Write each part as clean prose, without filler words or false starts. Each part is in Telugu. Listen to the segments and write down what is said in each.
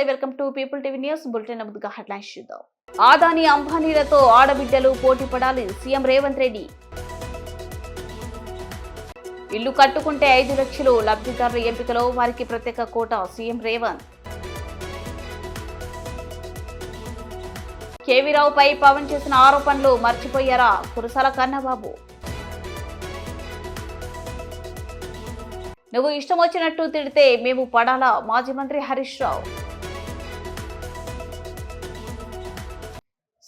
నమస్తే, welcome to people TV news bulletin. ముందుగా హెడ్లైన్స్ చూద్దాం. ఆదాని అంబానీలతో ఆడబిడ్డలు పోటీ పడాలి, సీఎం రేవంత్ రెడ్డి. ఇల్లు కట్టుకుంటే 5 లక్షలు, లబ్ధిదారుల ఎంపికలో వారికి ప్రత్యేక కోటా, సీఎం రేవంత్. కేవీరావుపై పవన్ చేసిన ఆరోపణలు మర్చిపోయారా, కురసాల కన్నబాబు. నువ్వు ఇష్టం వచ్చినట్టు తిడితే మేము పడాలా, మాజీ మంత్రి హరీష్ రావు.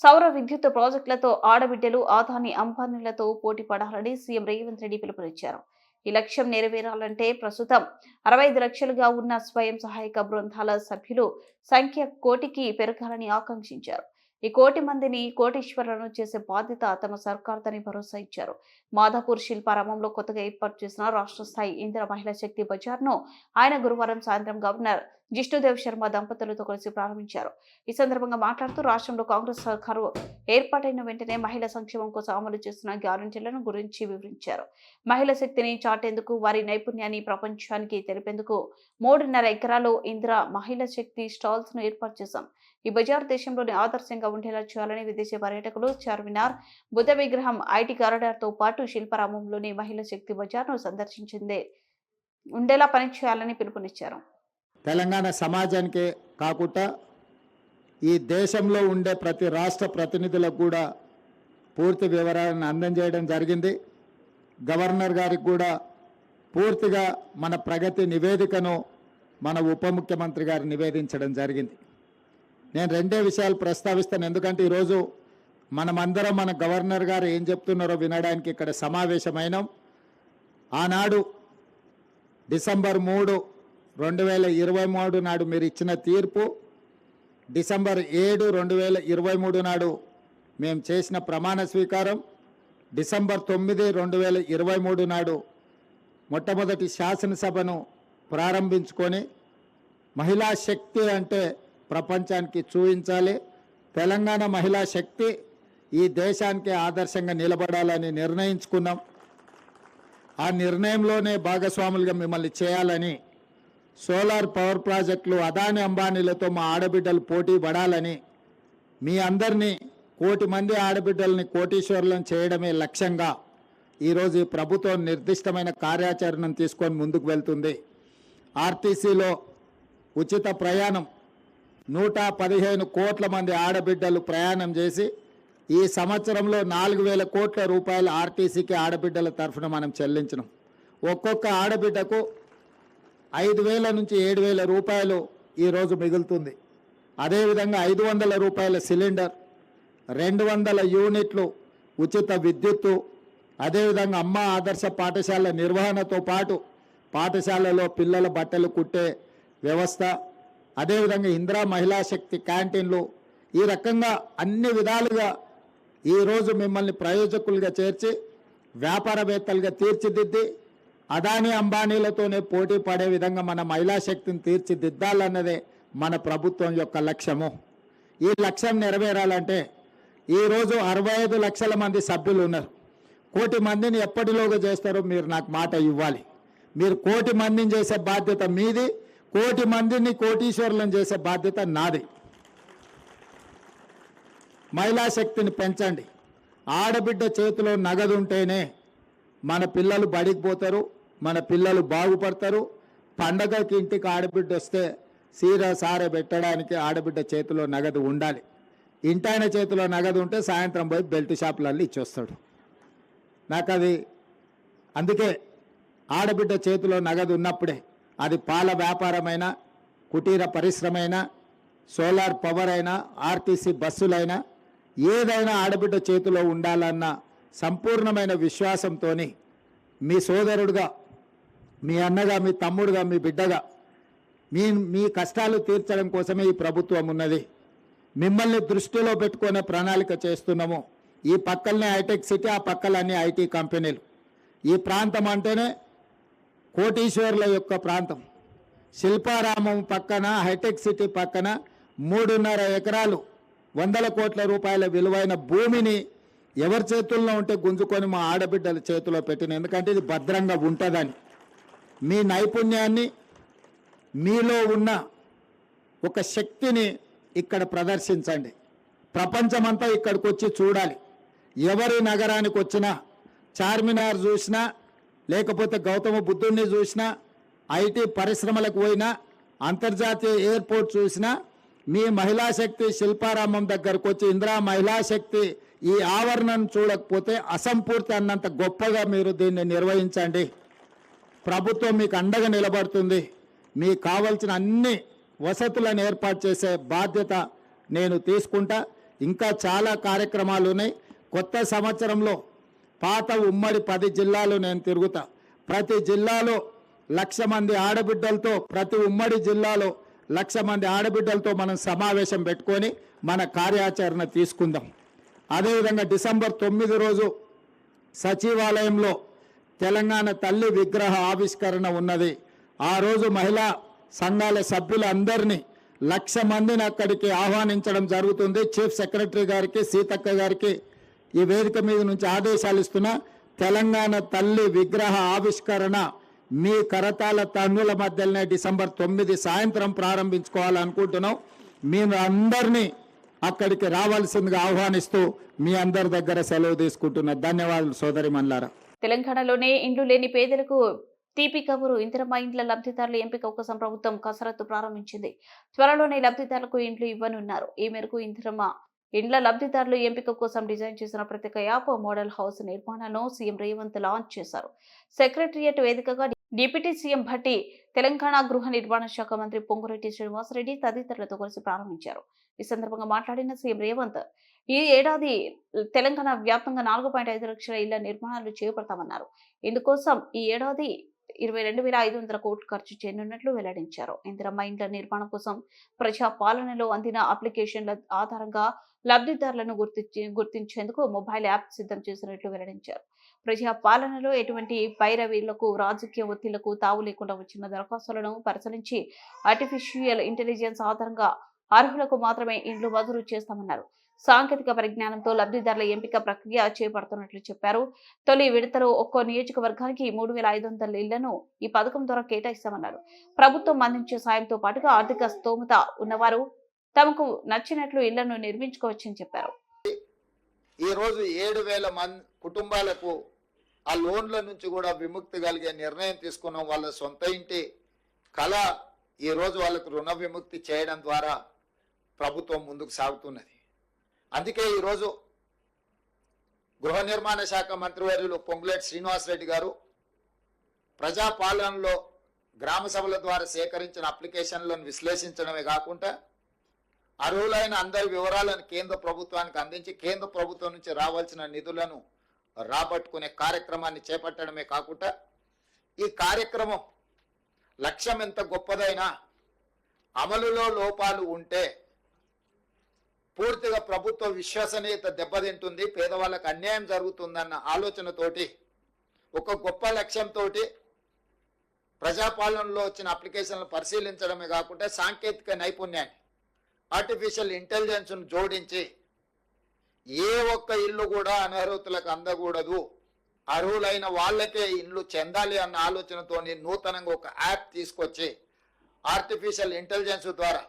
సౌర విద్యుత్ ప్రాజెక్టులతో ఆడబిడ్డలు ఆదాని అంబానీలతో పోటీ పడాలని సీఎం రేవంత్ రెడ్డి పిలుపునిచ్చారు. ఈ లక్ష్యం నెరవేరాలంటే ప్రస్తుతం 65 లక్షలుగా ఉన్న స్వయం సహాయక బృందాల సభ్యులు సంఖ్య 1 కోటికి పెరగాలని ఆకాంక్షించారు. ఈ 1 కోటి మందిని కోటీశ్వరులను చేసే బాధ్యత తమ సర్కార్దని భరోసా ఇచ్చారు. మాధాపూర్ శిల్పారామంలో కొత్తగా ఏర్పాటు చేసిన రాష్ట్ర స్థాయి ఇందిరా మహిళా శక్తి బజార్ను ఆయన గురువారం సాయంత్రం గవర్నర్ జిష్ణుదేవ్ శర్మ దంపతులతో కలిసి ప్రారంభించారు. ఈ సందర్భంగా మాట్లాడుతూ రాష్ట్రంలో కాంగ్రెస్ సర్కారు ఏర్పాటైన వెంటనే మహిళా సంక్షేమం కోసం అమలు చేస్తున్న గ్యారంటీలను గురించి వివరించారు. మహిళా శక్తిని చాటేందుకు, వారి నైపుణ్యాన్ని ప్రపంచానికి తెలిపేందుకు 3.5 ఎకరాలు ఇందిరా మహిళా శక్తి స్టాల్స్ ను ఏర్పాటు చేశాం. ఈ బజార్ దేశంలోని ఆదర్శంగా ఉండేలా చేయాలని విదేశీ పర్యాటకులు చార్మినార్, బుద్ధ విగ్రహం, ఐటీ కారిడార్ తో పాటు శిల్పారామంలోని మహిళా శక్తి బజార్ ను సందర్శించిందే ఉండేలా పనిచేయాలని పిలుపునిచ్చారు. తెలంగాణ సమాజానికే కాకుండా ఈ దేశంలో ఉండే ప్రతి రాష్ట్ర ప్రతినిధులకు కూడా పూర్తి వివరాలను అందజేయడం జరిగింది. గవర్నర్ గారికి కూడా పూర్తిగా మన ప్రగతి నివేదికను మన ఉప ముఖ్యమంత్రి గారు నివేదించడం జరిగింది. నేను 2 విషయాలు ప్రస్తావిస్తాను, ఎందుకంటే ఈరోజు మనమందరం మన గవర్నర్ గారు ఏం చెప్తున్నారో వినడానికి ఇక్కడ సమావేశమైనాం. ఆనాడు డిసెంబర్ 3, 2023 నాడు మీరు ఇచ్చిన తీర్పు, డిసెంబర్ 7, 2023 నాడు మేము చేసిన ప్రమాణ స్వీకారం, డిసెంబర్ 9, 2023 నాడు మొట్టమొదటి శాసనసభను ప్రారంభించుకొని మహిళా శక్తి అంటే ప్రపంచానికి చూపించాలి, తెలంగాణ మహిళా శక్తి ఈ దేశానికి ఆదర్శంగా నిలబడాలని నిర్ణయించుకున్నాం. ఆ నిర్ణయంలోనే భాగస్వాములుగా మిమ్మల్ని చేయాలని, సోలార్ పవర్ ప్రాజెక్టులు అదాని అంబానీలతో మా ఆడబిడ్డలు పోటీ పడాలని, మీ అందరినీ 1 కోటి మంది ఆడబిడ్డల్ని కోటీశ్వరులను చేయడమే లక్ష్యంగా ఈరోజు ఈ ప్రభుత్వం నిర్దిష్టమైన కార్యాచరణను తీసుకొని ముందుకు వెళ్తుంది. ఆర్టీసీలో ఉచిత ప్రయాణం 115 కోట్ల మంది ఆడబిడ్డలు ప్రయాణం చేసి ఈ సంవత్సరంలో 4,000 కోట్ల రూపాయలు ఆర్టీసీకి ఆడబిడ్డల తరఫున మనం చెల్లించినాం. ఒక్కొక్క ఆడబిడ్డకు 5,000 నుంచి 7,000 రూపాయలు ఈరోజు మిగులుతుంది. అదేవిధంగా 500 రూపాయల సిలిండర్, 200 యూనిట్లు ఉచిత విద్యుత్తు, అదేవిధంగా అమ్మ ఆదర్శ పాఠశాల నిర్వహణతో పాటు పాఠశాలలో పిల్లల బట్టలు కుట్టే వ్యవస్థ, అదేవిధంగా ఇందిరా మహిళా శక్తి క్యాంటీన్లు, ఈ రకంగా అన్ని విధాలుగా ఈరోజు మిమ్మల్ని ప్రయోజకులుగా చేర్చి వ్యాపారవేత్తలుగా తీర్చిదిద్ది అదాని అంబానీలతోనే పోటీ పడే విధంగా మన మహిళా శక్తిని తీర్చిదిద్దాలన్నదే మన ప్రభుత్వం యొక్క లక్ష్యము. ఈ లక్ష్యం నెరవేరాలంటే ఈరోజు 65 లక్షల మంది సభ్యులు ఉన్నారు. 1 కోటి మందిని ఎప్పటిలోగా చేస్తారో మీరు నాకు మాట ఇవ్వాలి. మీరు 1 కోటి మందిని చేసే బాధ్యత మీది, 1 కోటి మందిని కోటీశ్వరులను చేసే బాధ్యత నాది. మహిళా శక్తిని పెంచండి. ఆడబిడ్డ చేతిలో నగదు ఉంటేనే మన పిల్లలు బడికి పోతారు, మన పిల్లలు బాగుపడతారు. పండగకి ఇంటికి ఆడబిడ్డ వస్తే సీర సారె పెట్టడానికి ఆడబిడ్డ చేతిలో నగదు ఉండాలి. ఇంటాయన చేతిలో నగదు ఉంటే సాయంత్రం పోయి బెల్ట్ షాపులలో ఇచ్చొస్తాడు. నాకు అది అందుకే ఆడబిడ్డ చేతిలో నగదు ఉన్నప్పుడే, అది పాల వ్యాపారమైనా, కుటీర పరిశ్రమ అయినా, సోలార్ పవర్ అయినా, ఆర్టీసీ బస్సులైనా, ఏదైనా ఆడబిడ్డ చేతిలో ఉండాలన్న సంపూర్ణమైన విశ్వాసంతో మీ సోదరుడుగా, మీ అన్నగా, మీ తమ్ముడుగా, మీ బిడ్డగా మీ కష్టాలు తీర్చడం కోసమే ఈ ప్రభుత్వం ఉన్నది. మిమ్మల్ని దృష్టిలో పెట్టుకునే ప్రణాళిక చేస్తున్నాము. ఈ పక్కలనే హైటెక్ సిటీ, ఆ పక్కలన్నీ ఐటీ కంపెనీలు. ఈ ప్రాంతం అంటేనే కోటీశ్వరుల యొక్క ప్రాంతం. శిల్పారామం పక్కన, హైటెక్ సిటీ పక్కన 3.5 ఎకరాలు 100 కోట్ల రూపాయల విలువైన భూమిని ఎవరి చేతుల్లో ఉంటే గుంజుకొని మా ఆడబిడ్డల చేతిలో పెట్టిన, ఎందుకంటే ఇది భద్రంగా ఉంటుందని. మీ నైపుణ్యాన్ని, మీలో ఉన్న ఒక శక్తిని ఇక్కడ ప్రదర్శించండి. ప్రపంచమంతా ఇక్కడికి వచ్చి చూడాలి. ఎవరి నగరానికి వచ్చినా, చార్మినార్ చూసినా, లేకపోతే గౌతమ బుద్ధుడిని చూసినా, ఐటీ పరిశ్రమలకు పోయినా, అంతర్జాతీయ ఎయిర్పోర్ట్ చూసినా, మీ మహిళా శక్తి శిల్పారామం దగ్గరకు వచ్చి ఇందిరా మహిళా శక్తి ఈ ఆవరణను చూడకపోతే అసంపూర్తి అన్నంత గొప్పగా మీరు దీన్ని నిర్వహించండి. ప్రభుత్వం మీకు అండగా నిలబడుతుంది. మీకు కావాల్సిన అన్ని వసతులను ఏర్పాటు చేసే బాధ్యత నేను తీసుకుంటా. ఇంకా చాలా కార్యక్రమాలు ఉన్నాయి. కొత్త సంవత్సరంలో పాత ఉమ్మడి 10 జిల్లాలు నేను తిరుగుతా. ప్రతి జిల్లాలో 1,00,000 మంది ఆడబిడ్డలతో, ప్రతి ఉమ్మడి జిల్లాలో 1,00,000 మంది ఆడబిడ్డలతో మనం సమావేశం పెట్టుకొని మన కార్యాచరణ తీసుకుందాం. అదేవిధంగా డిసెంబర్ 9 రోజు సచివాలయంలో తెలంగాణ తల్లి విగ్రహ ఆవిష్కరణ ఉన్నది. ఆ రోజు మహిళా సంఘాల సభ్యులందరినీ 1,00,000 మందిని అక్కడికి ఆహ్వానించడం జరుగుతుంది. చీఫ్ సెక్రటరీ గారికి, సీతక్క గారికి ఈ వేదిక మీద నుంచి ఆదేశాలు ఇస్తున్నా. తెలంగాణ తల్లి విగ్రహ ఆవిష్కరణ మీ కరతాల తన్నుల మధ్యలోనే డిసెంబర్ 9 సాయంత్రం ప్రారంభించుకోవాలనుకుంటున్నాం. మేము అందరినీ అక్కడికి రావాల్సిందిగా ఆహ్వానిస్తూ మీ అందరి దగ్గర సెలవు తీసుకుంటున్నా. ధన్యవాదాలు సోదరి మల్లారా. తెలంగాణలోనే ఇండ్లు లేని పేదలకు తీపి కబురు. ఇందిరమ్మ ఇండ్ల లబ్ధిదారుల ఎంపిక కోసం ప్రభుత్వం కసరత్తు ప్రారంభించింది. త్వరలోనే లబ్ధిదారులకు ఇండ్లు ఇవ్వనున్నారు. ఈ మేరకు ఇందిరమ్మ ఇండ్ల లబ్ధిదారుల ఎంపిక కోసం డిజైన్ చేసిన ప్రత్యేక యాప్ మోడల్ హౌస్ నిర్మాణాలను సీఎం రేవంత్ లాంచ్ చేశారు. సెక్రటరియట్ వేదికగా డిప్యూటీ సీఎం భట్టి, తెలంగాణ గృహ నిర్మాణ శాఖ మంత్రి పొంగురెడ్డి శ్రీనివాసరెడ్డి తదితరులతో కలిసి ప్రారంభించారు. ఈ సందర్భంగా మాట్లాడిన సీఎం రేవంత్, ఈ ఏడాది తెలంగాణ వ్యాప్తంగా 4.5 లక్షల ఇళ్ల నిర్మాణాలు చేపడతామన్నారు. ఇందుకోసం ఈ ఏడాది 22,500 కోట్లు ఖర్చు చేయనున్నట్లు వెల్లడించారు. ఇందిరమ్మ ఇండ్ల నిర్మాణం కోసం ప్రజా పాలనలో అందిన అప్లికేషన్ల ఆధారంగా లబ్ధిదారులను గుర్తించేందుకు మొబైల్ యాప్ సిద్ధం చేసినట్లు వెల్లడించారు. ప్రజా పాలనలో ఎటువంటి పైరవీలకు, రాజకీయ ఒత్తిళ్లకు తావు లేకుండా వచ్చిన దరఖాస్తులను పరిశీలించి ఆర్టిఫిషియల్ ఇంటెలిజెన్స్ ఆధారంగా అర్హులకు మాత్రమే ఇండ్లు మంజూరు చేస్తామన్నారు. సాంకేతిక పరిజ్ఞానంతో లబ్ధిదారుల ఎంపిక ప్రక్రియ చేపడుతున్నట్లు చెప్పారు. తొలి విడతలో ఒక్కో నియోజకవర్గానికి 3,500 ఇళ్లను ఈ పథకం ద్వారా కేటాయిస్తామన్నారు. ప్రభుత్వం అందించే సాయంతో పాటుగా ఆర్థిక స్తోమత ఉన్నవారు తమకు నచ్చినట్లు ఇళ్లను నిర్మించుకోవచ్చని చెప్పారు. ఈ రోజు 7,000 మంది కుటుంబాలకు ఆ లోన్ల నుంచి కూడా విముక్తి కలిగే నిర్ణయం తీసుకున్నాం. వాళ్ళ సొంత ఇంటి కళ ఈ రోజు వాళ్ళకు రుణ విముక్తి చేయడం ద్వారా ప్రభుత్వం ముందుకు సాగుతున్నది. అందుకే ఈరోజు గృహ నిర్మాణ శాఖ మంత్రివర్యులు పొంగులేటి శ్రీనివాసరెడ్డి గారు ప్రజాపాలనలో గ్రామ సభల ద్వారా సేకరించిన అప్లికేషన్లను విశ్లేషించడమే కాకుండా అర్హులైన అందరి వివరాలను కేంద్ర ప్రభుత్వానికి అందించి కేంద్ర ప్రభుత్వం నుంచి రావాల్సిన నిధులను రాబట్టుకునే కార్యక్రమాన్ని చేపట్టడమే కాకుండా ఈ కార్యక్రమం లక్ష్యం ఎంత గొప్పదైనా అమలులో లోపాలు ఉంటే పూర్తిగా ప్రభుత్వ విశ్వసనీయత దెబ్బతింటుంది, పేదవాళ్ళకు అన్యాయం జరుగుతుందన్న ఆలోచనతోటి ఒక గొప్ప లక్ష్యంతో ప్రజాపాలనలో వచ్చిన అప్లికేషన్లు పరిశీలించడమే కాకుండా సాంకేతిక నైపుణ్యాన్ని, ఆర్టిఫిషియల్ ఇంటెలిజెన్స్ను జోడించి ఏ ఒక్క ఇల్లు కూడా అనర్హులకు అందకూడదు, అర్హులైన వాళ్ళకే ఇల్లు చెందాలి అన్న ఆలోచనతో నూతనంగా ఒక యాప్ తీసుకొచ్చి ఆర్టిఫిషియల్ ఇంటెలిజెన్స్ ద్వారా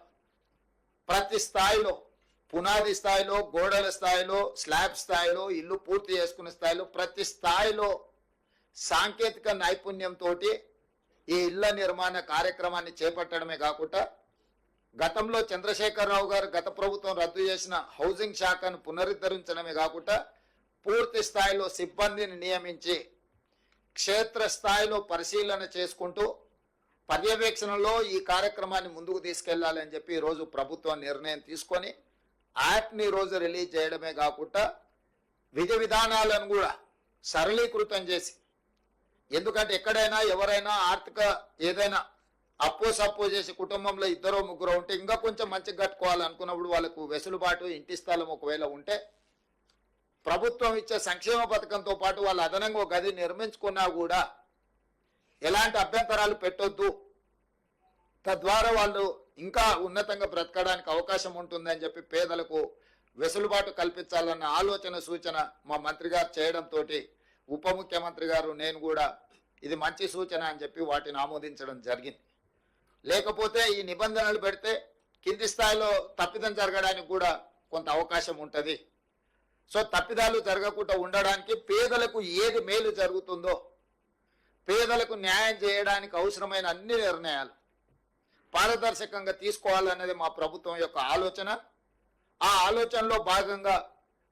ప్రతి స్థాయిలో, పునాది స్థాయిలో, గోడల స్థాయిలో, స్లాబ్ స్థాయిలో, ఇల్లు పూర్తి చేసుకునే స్థాయిలో ప్రతి స్థాయిలో సాంకేతిక నైపుణ్యంతో ఈ ఇళ్ల నిర్మాణ కార్యక్రమాన్ని చేపట్టడమే కాకుండా గతంలో చంద్రశేఖరరావు గారు గత ప్రభుత్వం రద్దు చేసిన హౌసింగ్ శాఖను పునరుద్ధరించడమే కాకుండా పూర్తి స్థాయిలో సిబ్బందిని నియమించి క్షేత్ర స్థాయిలో పరిశీలన చేసుకుంటూ పర్యవేక్షణలో ఈ కార్యక్రమాన్ని ముందుకు తీసుకెళ్లాలని చెప్పి ఈరోజు ప్రభుత్వం నిర్ణయం తీసుకొని యాప్ని ఈరోజు రిలీజ్ చేయడమే కాకుండా విధి విధానాలను కూడా సరళీకృతం చేసి, ఎందుకంటే ఎక్కడైనా ఎవరైనా ఆర్థిక ఏదైనా అప్పు సప్పు చేసి కుటుంబంలో 2-3 ఉంటే ఇంకా కొంచెం మంచిగా కట్టుకోవాలనుకున్నప్పుడు వాళ్ళకు వెసులుబాటు, ఇంటి స్థలం ఒకవేళ ఉంటే ప్రభుత్వం ఇచ్చే సంక్షేమ పథకంతో పాటు వాళ్ళు అదనంగా ఒక గది నిర్మించుకున్నా కూడా ఎలాంటి అభ్యంతరాలు పెట్టొద్దు, తద్వారా వాళ్ళు ఇంకా ఉన్నతంగా బ్రతకడానికి అవకాశం ఉంటుందని చెప్పి పేదలకు వెసులుబాటు కల్పించాలన్న ఆలోచన సూచన మా మంత్రి గారు చేయడంతో ఉప ముఖ్యమంత్రి గారు నేను కూడా ఇది మంచి సూచన అని చెప్పి వాటిని ఆమోదించడం జరిగింది. లేకపోతే ఈ నిబంధనలు పెడితే కింది స్థాయిలో తప్పిదం జరగడానికి కూడా కొంత అవకాశం ఉంటుంది. సో తప్పిదాలు జరగకుండా ఉండడానికి పేదలకు ఏది మేలు జరుగుతుందో, పేదలకు న్యాయం చేయడానికి అవసరమైన అన్ని నిర్ణయాలు పారదర్శకంగా తీసుకోవాలనేది మా ప్రభుత్వం యొక్క ఆలోచన. ఆ ఆలోచనలో భాగంగా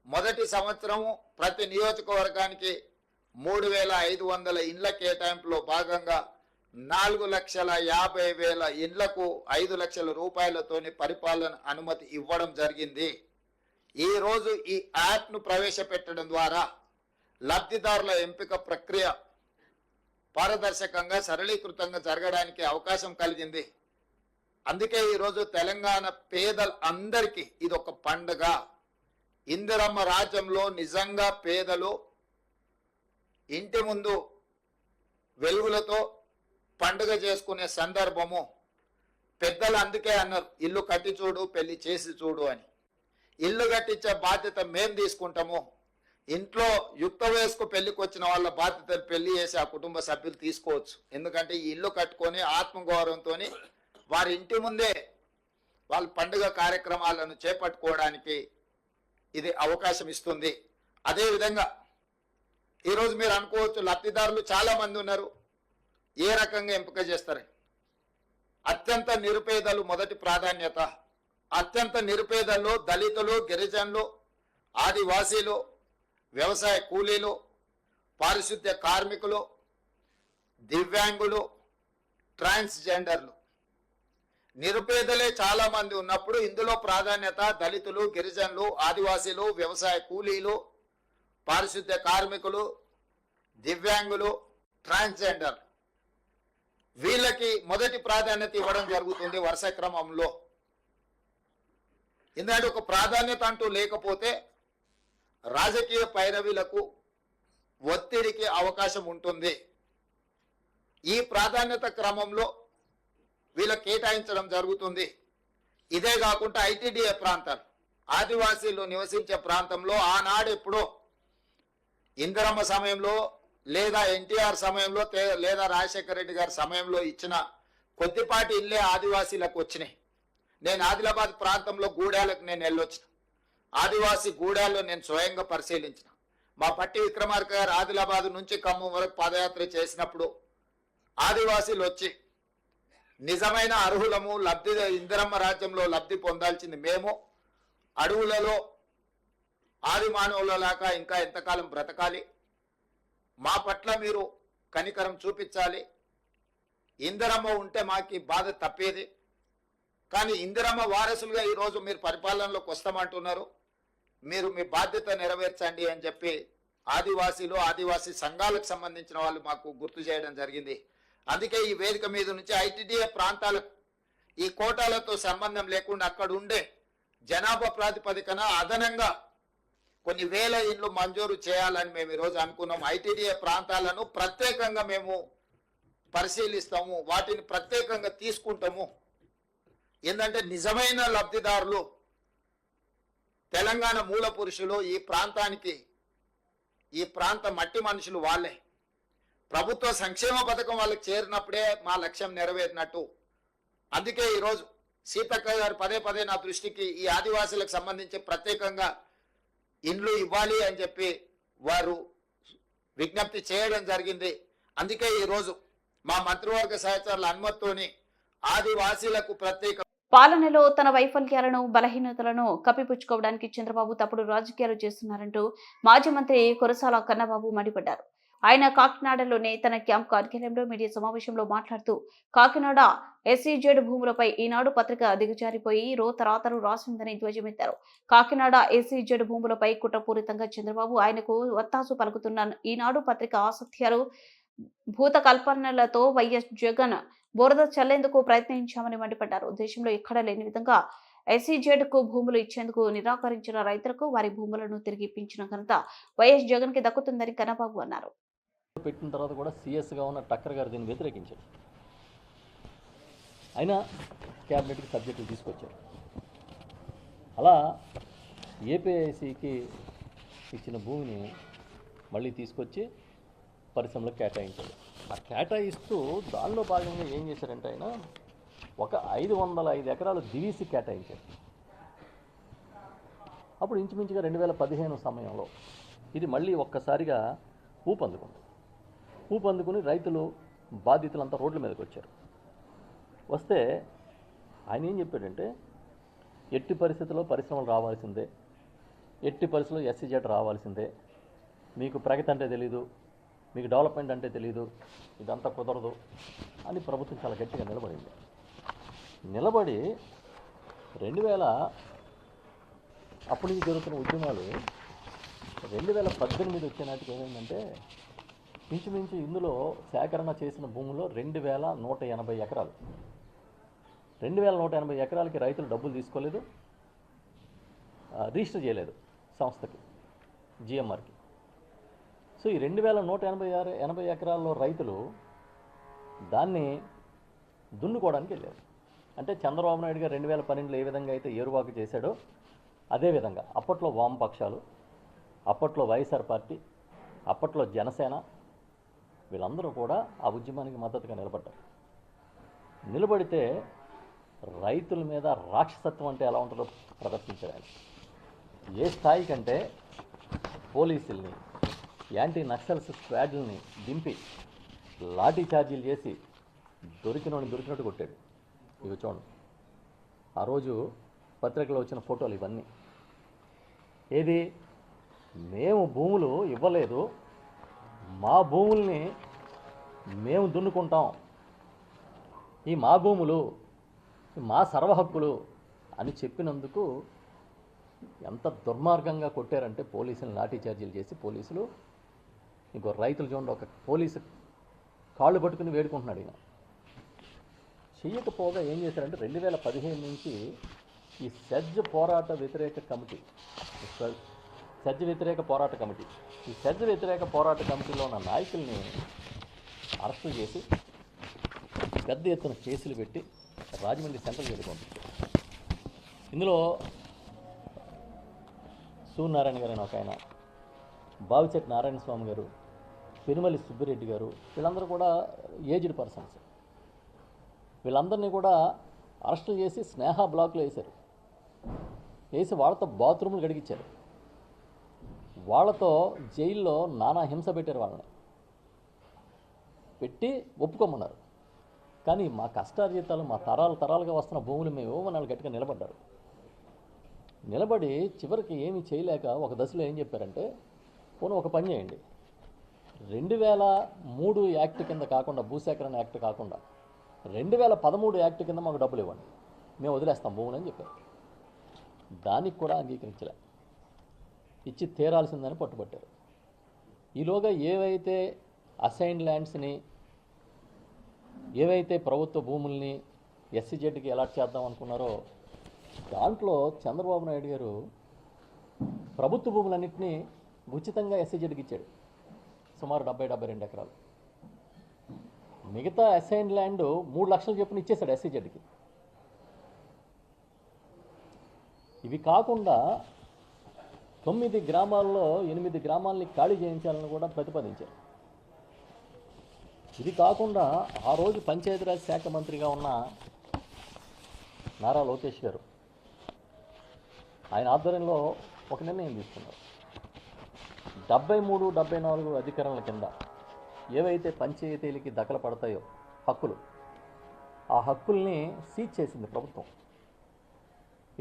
మొదటి సంవత్సరము ప్రతి నియోజకవర్గానికి 3,500 ఇండ్ల కేటాయింపులో భాగంగా 4,50,000 ఇండ్లకు 5 లక్షల రూపాయలతోని పరిపాలన అనుమతి ఇవ్వడం జరిగింది. ఈ రోజు ఈ యాప్ను ప్రవేశపెట్టడం ద్వారా లబ్ధిదారుల ఎంపిక ప్రక్రియ పారదర్శకంగా సరళీకృతంగా జరగడానికి అవకాశం కలిగింది. అందుకే ఈరోజు తెలంగాణ పేదలందరికీ ఇది ఒక పండుగ. ఇందిరమ్మ రాజ్యంలో నిజంగా పేదలు ఇంటి ముందు వెలుగులతో పండుగ చేసుకునే సందర్భము. పెద్దలు అందుకే అన్నారు, ఇల్లు కట్టి చూడు, పెళ్లి చేసి చూడు అని. ఇల్లు కట్టించే బాధ్యత మేం తీసుకుంటాము. ఇంట్లో యుక్త వయస్కు పెళ్లికి వచ్చిన వాళ్ళ బాధ్యతలు పెళ్లి చేసి ఆ కుటుంబ సభ్యులు తీసుకోవచ్చు. ఎందుకంటే ఈ ఇల్లు కట్టుకొని ఆత్మగౌరవంతో వారి ఇంటి ముందే వాళ్ళ పండుగ కార్యక్రమాలను చేపట్టుకోవడానికి ఇది అవకాశం ఇస్తుంది. అదేవిధంగా ఈరోజు మీరు అనుకోవచ్చు, లబ్ధిదారులు చాలా మంది ఉన్నారు, ఏ రకంగా ఎంపిక చేస్తారు? అత్యంత నిరుపేదలు మొదటి ప్రాధాన్యత. అత్యంత నిరుపేదల్లో దళితులు, గిరిజనులు, ఆదివాసీలు, వ్యవసాయ కూలీలు, పారిశుద్ధ్య కార్మికులు, దివ్యాంగులు, ట్రాన్స్జెండర్లు, నిరుపేదలే చాలా మంది ఉన్నప్పుడు ఇందులో ప్రాధాన్యత దళితులు, గిరిజనులు, ఆదివాసీలు, వ్యవసాయ కూలీలు, పారిశుద్ధ్య కార్మికులు, దివ్యాంగులు, ట్రాన్స్జెండర్, వీళ్ళకి మొదటి ప్రాధాన్యత ఇవ్వడం జరుగుతుంది వరుస క్రమంలో. ఎందుకంటే ఒక ప్రాధాన్యత అంటూ లేకపోతే రాజకీయ పైరవీలకు ఒత్తిడికి అవకాశం ఉంటుంది. ఈ ప్రాధాన్యత క్రమంలో వీళ్ళకి కేటాయించడం జరుగుతుంది. ఇదే కాకుండా ఐటీడీఏ ప్రాంతాలు, ఆదివాసీలు నివసించే ప్రాంతంలో ఆనాడు ఎప్పుడో ఇందిరమ్మ సమయంలో లేదా ఎన్టీఆర్ సమయంలో లేదా రాజశేఖర రెడ్డి గారి సమయంలో ఇచ్చిన కొద్దిపాటి ఇల్లే ఆదివాసీలకు వచ్చినాయి. నేను ఆదిలాబాద్ ప్రాంతంలో గూడాలకు నేను వెళ్ళొచ్చిన. ఆదివాసీ గూడాల్లో నేను స్వయంగా పరిశీలించిన. మా పట్టి విక్రమార్క గారు ఆదిలాబాద్ నుంచి ఖమ్మం వరకు పాదయాత్ర చేసినప్పుడు ఆదివాసీలు వచ్చి నిజమైన అర్హులము, ఇందిరమ్మ రాజ్యంలో లబ్ధి పొందాల్సింది మేము, అడవులలో ఆది మానవులలాగా ఇంకా ఎంతకాలం బ్రతకాలి, మా పట్ల మీరు కనికరం చూపించాలి, ఇందిరమ్మ ఉంటే మాకు బాధ తప్పేది, కానీ ఇందిరమ్మ వారసులుగా ఈరోజు మీరు పరిపాలనలోకి వస్తామంటున్నారు, మీరు మీ బాధ్యత నెరవేర్చండి అని చెప్పి ఆదివాసీలు, ఆదివాసీ సంఘాలకు సంబంధించిన వాళ్ళు మాకు గుర్తు చేయడం జరిగింది. అందుకే ఈ వేదిక మీద నుంచి ఐటీడీఏ ప్రాంతాలకు ఈ కోటాలతో సంబంధం లేకుండా అక్కడ ఉండే జనాభా ప్రాతిపదికన అదనంగా కొన్ని వేల ఇండ్లు మంజూరు చేయాలని మేము ఈరోజు అనుకున్నాం. ఐటీడీఏ ప్రాంతాలను ప్రత్యేకంగా మేము పరిశీలిస్తాము, వాటిని ప్రత్యేకంగా తీసుకుంటాము. ఏంటంటే నిజమైన లబ్ధిదారులు తెలంగాణ మూల పురుషులు, ఈ ప్రాంతానికి ఈ ప్రాంత మట్టి మనుషులు వాళ్ళే. ప్రభుత్వ సంక్షేమ పథకం వాళ్ళకి చేరినప్పుడే మా లక్ష్యం నెరవేరినట్టు. అందుకే ఈరోజు సీతక్క గారు పదే పదే నా దృష్టికి ఈ ఆదివాసులకు సంబంధించి ప్రత్యేకంగా ఇండ్లు ఇవ్వాలి అని చెప్పి వారు విజ్ఞప్తి చేయడం జరిగింది. అందుకే ఈరోజు మా మంత్రివర్గ సహచరుల అనుమతితోని ఆదివాసీలకు ప్రత్యేక పాలనలో తన వైఫల్యాలను, బలహీనతలను కప్పిపుచ్చుకోవడానికి చంద్రబాబు తప్పుడు రాజకీయాలు చేస్తున్నారంటూ మాజీ మంత్రి కురసాల కన్నబాబు మండిపడ్డారు. ఆయన కాకినాడలోనే తన క్యాంప్ కార్యాలయంలో మీడియా సమావేశంలో మాట్లాడుతూ, కాకినాడ ఎస్ఈజెడ్ భూములపై ఈనాడు పత్రిక దిగజారిపోయి రోతరాతలు రాసిందని ధ్వజమెత్తారు. కాకినాడ ఎస్ఈజెడ్ భూములపై కుట్రపూరితంగా చంద్రబాబు ఆయనకు ఒత్తాసు పలుకుతున్న ఈనాడు పత్రిక ఆసక్త్యాలు, భూత కల్పనలతో వైఎస్ జగన్ బురద చల్లేందుకు ప్రయత్నించామని మండిపడ్డారు. దేశంలో ఎక్కడా లేని విధంగా ఎస్ఈజెడ్ కు భూములు ఇచ్చేందుకు నిరాకరించిన రైతులకు వారి భూములను తిరిగి ఇప్పించిన ఘనత వైఎస్ జగన్ కి దక్కుతుందని కన్నబాబు అన్నారు. పెట్టిన తర్వాత కూడా సీఎస్గా ఉన్న టక్కర్ గారు దీన్ని వ్యతిరేకించారు. అయినా క్యాబినెట్కి సబ్జెక్టులు తీసుకొచ్చారు. అలా ఏపీఐసికి ఇచ్చిన భూమిని మళ్ళీ తీసుకొచ్చి పరిశ్రమలకు కేటాయించారు. ఆ కేటాయిస్తూ దానిలో భాగంగా ఏం చేశారంటే ఆయన ఒక 505 ఎకరాలు దివీసి కేటాయించారు. అప్పుడు ఇంచుమించుగా 2015 సమయంలో ఇది మళ్ళీ ఒక్కసారిగా ఊపందుకుని రైతులు బాధితులంతా రోడ్ల మీదకి వచ్చారు. వస్తే ఆయన ఏం చెప్పాడంటే, ఎట్టి పరిస్థితుల్లో పరిశ్రమలు రావాల్సిందే, ఎట్టి పరిస్థితుల్లో SEZ రావాల్సిందే, మీకు ప్రగతి అంటే తెలీదు, మీకు డెవలప్మెంట్ అంటే తెలీదు, ఇదంతా కుదరదు అని ప్రభుత్వం చాలా గట్టిగా నిలబడి 2000 అప్పటి నుంచి జరుగుతున్న ఉద్యమాలు 2018 వచ్చే నాటికి ఏమైందంటే ఇంచుమించు ఇందులో సేకరణ చేసిన భూముల్లో 2180 ఎకరాలు. 2180 ఎకరాలకి రైతులు డబ్బులు తీసుకోలేదు, రిజిస్టర్ చేయలేదు సంస్థకి, GMRకి. సో ఈ 2180 ఎకరాల్లో రైతులు దాన్ని దున్నుకోవడానికి వెళ్ళారు. అంటే చంద్రబాబు నాయుడు గారు 2012లో ఏ విధంగా అయితే ఏరువాకు చేశాడో అదేవిధంగా అప్పట్లో వామపక్షాలు, అప్పట్లో వైఎస్ఆర్ పార్టీ, అప్పట్లో జనసేన వీళ్ళందరూ కూడా ఆ ఉద్యమానికి మద్దతుగా నిలబడితే రైతుల మీద రాక్షసత్వం అంటే ఎలా ఉంటుందో ప్రదర్శించారు ఆయన. ఏ స్థాయి కంటే పోలీసుల్ని, యాంటీ నక్సల్స్ స్క్వాడ్లని దింపి లాఠీ ఛార్జీలు చేసి దొరికినట్టు కొట్టాడు. ఇవి చూడండి, ఆ రోజు పత్రికలో వచ్చిన ఫోటోలు ఇవన్నీ. ఏది, మేము భూములు ఇవ్వలేదు, మా భూముల్ని మేము దున్నుకుంటాం, ఈ మా భూములు మా సర్వహక్కులు అని చెప్పినందుకు ఎంత దుర్మార్గంగా కొట్టారంటే పోలీసులను లాఠీ ఛార్జీలు చేసి పోలీసులు. ఇంకో రైతులు చూడండి, ఒక పోలీసు కాళ్ళు పట్టుకుని వేడుకుంటున్నాడు ఈయన. చెయ్యకపోగా ఏం చేశారంటే 2015 నుంచి ఈ సెజ్ వ్యతిరేక పోరాట కమిటీలో ఉన్న నాయకుల్ని అరెస్టు చేసి పెద్ద ఎత్తున కేసులు పెట్టి రాజమండ్రి సెంట్రల్ జైలుకి పంపించారు. ఇందులో సూర్యనారాయణ గారు అని ఒక ఆయన, బావిచెట్టి నారాయణ స్వామి గారు, పెనుమలి సుబ్బిరెడ్డి గారు, వీళ్ళందరూ కూడా ఏజ్డ్ పర్సన్స్. వీళ్ళందరినీ కూడా అరెస్టులు చేసి స్నేహ బ్లాక్లో వేసి వాళ్ళతో బాత్రూములు గడిగించారు, వాళ్ళతో జైల్లో నానా హింస పెట్టారు, వాళ్ళని పెట్టి ఒప్పుకోమన్నారు. కానీ మా కష్టార్జితాలు, మా తరాలుగా వస్తున్న భూములు మేము ఇవ్వమని వాళ్ళు గట్టిగా నిలబడి చివరికి ఏమీ చేయలేక ఒక దశలో ఏం చెప్పారంటే, పోనీ ఒక పని చేయండి, 2003 యాక్ట్ కింద కాకుండా, భూసేకరణ యాక్ట్ కాకుండా 2013 యాక్ట్ కింద మాకు డబ్బులు ఇవ్వండి, మేము వదిలేస్తాం భూములు అని చెప్పారు. దానికి కూడా అంగీకరించలే, ఇచ్చి తీరాల్సిందని పట్టుబట్టారు. ఈలోగా ఏవైతే అసైన్డ్ ల్యాండ్స్ని, ఏవైతే ప్రభుత్వ భూముల్ని SEZకి అలాట్ చేద్దాం అనుకున్నారో దాంట్లో చంద్రబాబు నాయుడు గారు ప్రభుత్వ భూములన్నింటినీ ఉచితంగా SEZకి ఇచ్చాడు, సుమారు 70-72 ఎకరాలు. మిగతా అసైన్డ్ ల్యాండ్ 3 లక్షలు చొప్పున ఇచ్చేశాడు SEZకి. ఇవి కాకుండా 9 గ్రామాల్లో 8 గ్రామాలని ఖాళీ చేయించాలని కూడా ప్రతిపాదించారు. ఇది కాకుండా ఆ రోజు పంచాయతీరాజ్ శాఖ మంత్రిగా ఉన్న నారా లోకేష్ గారు, ఆయన ఆధ్వర్యంలో ఒక నిర్ణయం తీసుకున్నారు. 73-74 అధికారాల కింద ఏవైతే పంచాయతీలకి దఖలు పడతాయో హక్కులు, ఆ హక్కుల్ని సీజ్ చేసింది ప్రభుత్వం.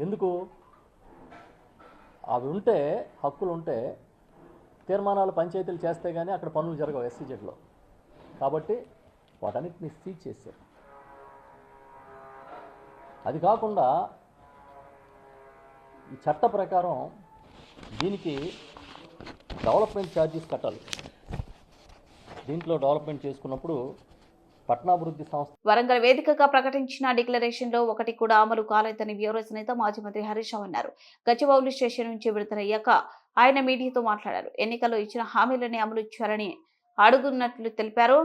ఎందుకు? అవి ఉంటే, హక్కులు ఉంటే తీర్మానాలు పంచాయతీలు చేస్తే కానీ అక్కడ పనులు జరగవు SEZలో. కాబట్టి వాటన్నిటిని సీజ్ చేశారు. అది కాకుండా ఈ చట్ట ప్రకారం దీనికి డెవలప్మెంట్ ఛార్జెస్ కట్టాలి. దీంట్లో డెవలప్మెంట్ చేసుకున్నప్పుడు పట్టణాభివృద్ధి సంస్థ. వరంగల్ వేదికగా ప్రకటించిన డిక్లరేషన్ లో ఒకటి కూడా అమలు కాలేదని బ్యూరోస్ నేత మాజీ మంత్రి హరీష్ రావు అన్నారు. గచ్చిబౌలి స్టేషన్ నుంచి విడుదలయ్యాక ఆయన మీడియాతో మాట్లాడారు. ఎన్నికల్లో ఇచ్చిన హామీలని అమలు చేయాలని అడుగున్నట్లు తెలిపారు.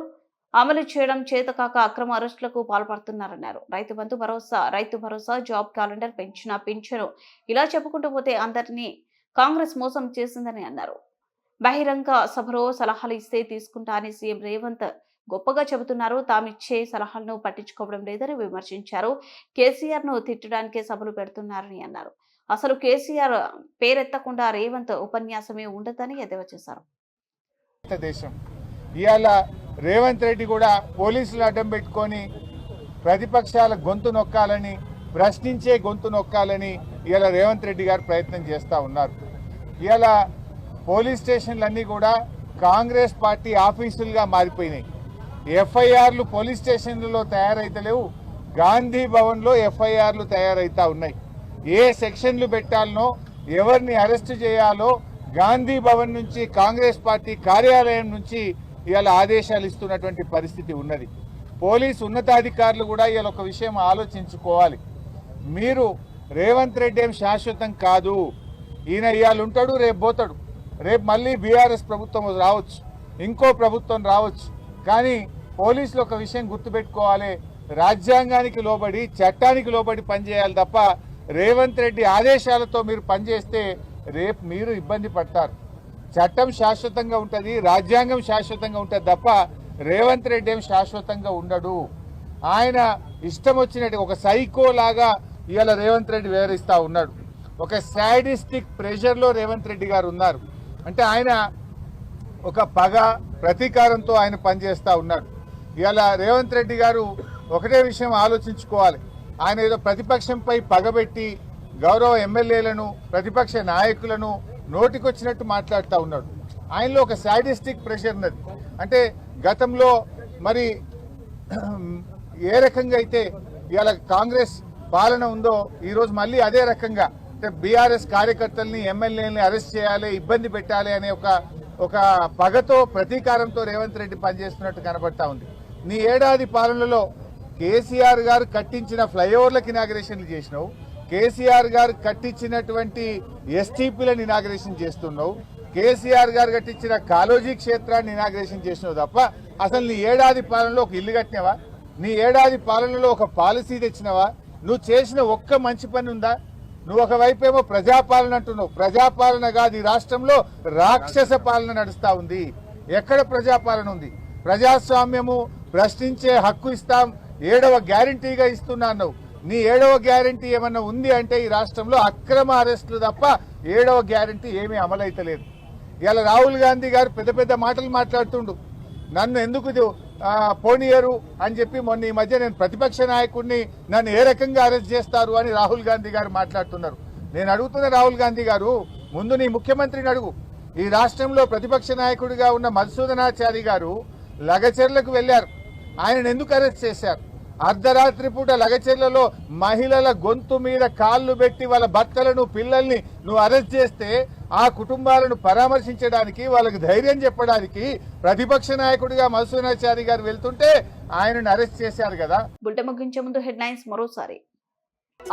అమలు చేయడం చేతకాక అక్రమ అరెస్టులకు పాల్పడుతున్నారన్నారు. రైతు భరోసా, జాబ్ క్యాలెండర్, పింఛను ఇలా చెప్పుకుంటూ పోతే అందరినీ కాంగ్రెస్ మోసం చేసిందని అన్నారు. బహిరంగ సభలో సలహాలు ఇస్తే తీసుకుంటా అని సీఎం రేవంత్ గొప్పగా చెబుతున్నారు, తామిచ్చే సలహాలను పట్టించుకోవడం లేదని విమర్శించారు. కేసీఆర్ ను తిట్టడానికే సభలు పెడుతున్నారని అన్నారు. అసలు కేసీఆర్ పేరెత్తకుండా రేవంత్ ఉపన్యాసమే ఉండదని ఎద్దేవా చేశారు. దేశం ఇవాళ రేవంత్ రెడ్డి కూడా పోలీసులు అడ్డం పెట్టుకొని ప్రతిపక్షాల గొంతు నొక్కాలని, ప్రశ్నించే గొంతు నొక్కాలని ఇవాళ రేవంత్ రెడ్డి గారు ప్రయత్నం చేస్తూ ఉన్నారు. ఇవాళ పోలీస్ స్టేషన్లన్నీ కూడా కాంగ్రెస్ పార్టీ ఆఫీసులుగా మారిపోయినాయి. ఎఫ్ఐఆర్లు పోలీస్ స్టేషన్లలో తయారైతలేవు, గాంధీ భవన్లో ఎఫ్ఐఆర్లు తయారైతా ఉన్నాయి. ఏ సెక్షన్లు పెట్టాలనో, ఎవరిని అరెస్టు చేయాలో గాంధీ భవన్ నుంచి, కాంగ్రెస్ పార్టీ కార్యాలయం నుంచి ఇవాళ ఆదేశాలు ఇస్తున్నటువంటి పరిస్థితి ఉన్నది. పోలీసు ఉన్నతాధికారులు కూడా ఇవాళ ఒక విషయం ఆలోచించుకోవాలి. మీరు రేవంత్ రెడ్డి ఏం శాశ్వతం కాదు. ఈయన ఇవాళ ఉంటాడు, రేపు పోతాడు. రేపు మళ్ళీ బీఆర్ఎస్ ప్రభుత్వం రావచ్చు, ఇంకో ప్రభుత్వం రావచ్చు. కానీ పోలీసులు ఒక విషయం గుర్తుపెట్టుకోవాలి, రాజ్యాంగానికి లోబడి, చట్టానికి లోబడి పనిచేయాలి తప్ప రేవంత్ రెడ్డి ఆదేశాలతో మీరు పనిచేస్తే రేపు మీరు ఇబ్బంది పడతారు. చట్టం శాశ్వతంగా ఉంటుంది, రాజ్యాంగం శాశ్వతంగా ఉంటుంది తప్ప రేవంత్ రెడ్డి ఏం శాశ్వతంగా ఉండడు. ఆయన ఇష్టం వచ్చినట్టు ఒక సైకో లాగా ఇవాళ రేవంత్ రెడ్డి వివరిస్తూ ఉన్నాడు. ఒక సాడిస్టిక్ ప్రెషర్లో రేవంత్ రెడ్డి గారు ఉన్నారు. అంటే ఆయన ఒక పగ, ప్రతీకారంతో ఆయన పనిచేస్తూ ఉన్నాడు. ఇవాళ రేవంత్ రెడ్డి గారు ఒకటే విషయం ఆలోచించుకోవాలి. ఆయన ఏదో ప్రతిపక్షంపై పగబెట్టి గౌరవ ఎమ్మెల్యేలను, ప్రతిపక్ష నాయకులను నోటికొచ్చినట్టు మాట్లాడుతూ ఉన్నాడు. ఆయనలో ఒక సాడిస్టిక్ ప్రెషర్ ఉన్నది. అంటే గతంలో మరి ఏ రకంగా అయితే ఇవాళ కాంగ్రెస్ పాలన ఉందో ఈరోజు మళ్ళీ అదే రకంగా అంటే బీఆర్ఎస్ కార్యకర్తల్ని, ఎమ్మెల్యేలని అరెస్ట్ చేయాలి, ఇబ్బంది పెట్టాలి అనే ఒక పగతో, ప్రతీకారంతో రేవంత్ రెడ్డి పనిచేస్తున్నట్టు కనబడతా ఉంది. నీ ఏడాది పాలనలో కేసీఆర్ గారు కట్టించిన ఫ్లైఓవర్లకు ఇనాగరేషన్లు చేసినావు, కేసీఆర్ గారు కట్టించినటువంటి ఎస్టీపీలను ఇనాగరేషన్ చేస్తున్నావు, కేసీఆర్ గారు కట్టించిన కాలోజీ క్షేత్రాన్ని ఇనాగరేషన్ చేసినావు తప్ప అసలు నీ ఏడాది పాలనలో ఒక ఇల్లు కట్టినవా? నీ ఏడాది పాలనలో ఒక పాలసీ తెచ్చినవా? నువ్వు చేసిన ఒక్క మంచి పని ఉందా? నువ్వు ఒకవైపు ఏమో ప్రజాపాలన అంటున్నావు. ప్రజాపాలన కాదు, ఈ రాష్ట్రంలో రాక్షస పాలన నడుస్తూ ఉంది. ఎక్కడ ప్రజాపాలన ఉంది? ప్రజాస్వామ్యము, ప్రశ్నించే హక్కు ఇస్తాం, 7వ గ్యారంటీగా ఇస్తున్నావు. నీ 7వ గ్యారంటీ ఏమన్నా ఉంది అంటే ఈ రాష్ట్రంలో అక్రమ అరెస్టులు తప్ప 7వ గ్యారంటీ ఏమీ అమలైతలేదు. ఇవాళ రాహుల్ గాంధీ గారు పెద్ద పెద్ద మాటలు మాట్లాడుతుండు. నన్ను ఎందుకు పోనీయరు అని చెప్పి మొన్న ఈ మధ్య నేను ప్రతిపక్ష నాయకుడిని, నన్ను ఏ రకంగా అరెస్ట్ చేస్తారు అని రాహుల్ గాంధీ గారు మాట్లాడుతున్నారు. నేను అడుగుతున్న రాహుల్ గాంధీ గారు, ముందు నీ ముఖ్యమంత్రిని అడుగు. ఈ రాష్ట్రంలో ప్రతిపక్ష నాయకుడిగా ఉన్న మధుసూదనాచారి గారు లగచెర్లకు వెళ్లారు. ఆయనను ఎందుకు అరెస్ట్ చేశారు? అర్ధరాత్రి పూట లగచెర్లలో మహిళల గొంతు మీద కాళ్ళు పెట్టి వాళ్ళ భర్తలను, పిల్లల్ని నువ్వు అరెస్ట్ చేస్తే ఆ కుటుంబాలను పరామర్శించడానికి, వాళ్ళకి ధైర్యం చెప్పడానికి ప్రతిపక్ష నాయకుడిగా మధుసూదనాచారి గారు వెళ్తుంటే ఆయనను అరెస్ట్ చేశారు కదా. బులెటిన్ ముగించే ముందు హెడ్లైన్స్ మరోసారి.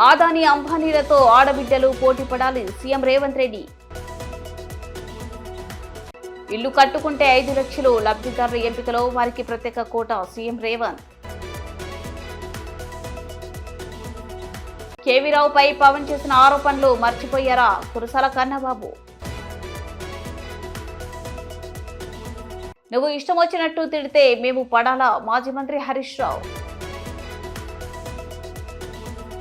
ఆదాని అంబానీలతో ఆడబిడ్డలు పోటీ పడాలి, సీఎం రేవంత్ రెడ్డి. ఇల్లు కట్టుకుంటే 5 లక్షలు, లబ్ధిదారుల ఎంపికలో వారికి ప్రత్యేక కోటా, సీఎం రేవంత్. కేవీరావుపై పవన్ చేసిన ఆరోపణలు మర్చిపోయారా, కురసాల కన్నబాబు. నువ్వు ఇష్టం వచ్చినట్టు తిడితే మేము పడాలా, మాజీ మంత్రి హరీష్ రావు.